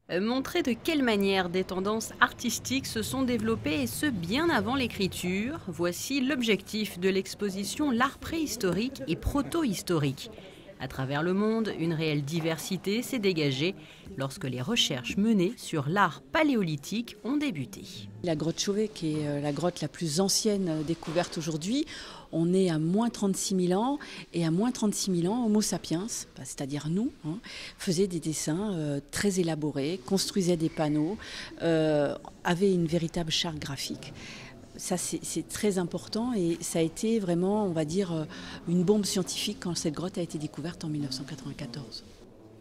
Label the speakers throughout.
Speaker 1: Montrer de quelle manière des tendances artistiques se sont développées et ce bien avant l'écriture, voici l'objectif de l'exposition L'art préhistorique et proto-historique. À travers le monde, une réelle diversité s'est dégagée lorsque les recherches menées sur l'art paléolithique ont débuté.
Speaker 2: La grotte Chauvet, qui est la grotte la plus ancienne découverte aujourd'hui, on est à moins 36 000 ans, et à moins 36 000 ans, Homo sapiens, c'est-à-dire nous, faisait des dessins très élaborés, construisait des panneaux, avait une véritable charte graphique. Ça, c'est très important et ça a été vraiment, on va dire, une bombe scientifique quand cette grotte a été découverte en 1994.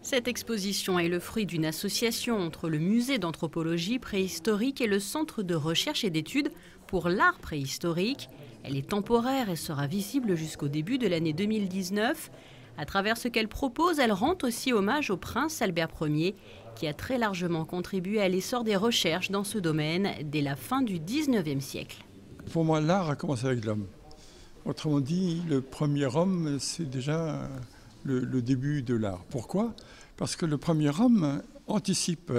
Speaker 1: Cette exposition est le fruit d'une association entre le musée d'anthropologie préhistorique et le centre de recherche et d'études pour l'art préhistorique. Elle est temporaire et sera visible jusqu'au début de l'année 2019. À travers ce qu'elle propose, elle rend aussi hommage au prince Albert Ier, qui a très largement contribué à l'essor des recherches dans ce domaine dès la fin du 19e siècle.
Speaker 3: Pour moi, l'art a commencé avec l'homme. Autrement dit, le premier homme, c'est déjà le début de l'art. Pourquoi ? Parce que le premier homme anticipe,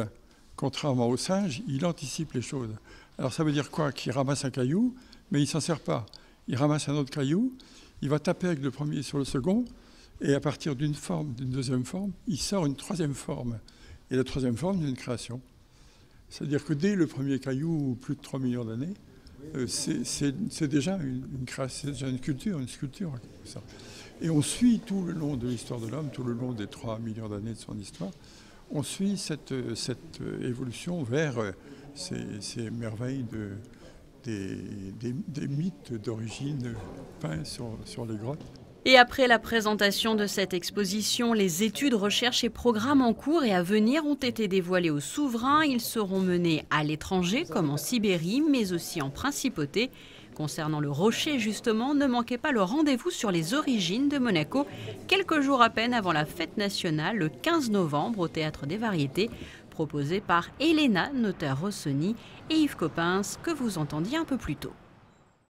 Speaker 3: contrairement au singe, il anticipe les choses. Alors ça veut dire quoi ? Qu'il ramasse un caillou, mais il ne s'en sert pas. Il ramasse un autre caillou, il va taper avec le premier sur le second, et à partir d'une forme, d'une deuxième forme, il sort une troisième forme. Et la troisième forme, c'est une création. C'est-à-dire que dès le premier caillou, plus de 3 millions d'années, c'est déjà une création, c'est déjà une sculpture. Ça. Et on suit tout le long de l'histoire de l'homme, tout le long des 3 millions d'années de son histoire, on suit cette évolution vers ces merveilles des mythes d'origine peints sur les grottes.
Speaker 1: Et après la présentation de cette exposition, les études, recherches et programmes en cours et à venir ont été dévoilés aux souverains. Ils seront menés à l'étranger, comme en Sibérie, mais aussi en principauté. Concernant le rocher, justement, ne manquez pas le rendez-vous sur les origines de Monaco, quelques jours à peine avant la fête nationale, le 15 novembre, au Théâtre des Variétés, proposé par Elena Noter-Rossoni et Yves Coppens, que vous entendiez un peu plus tôt.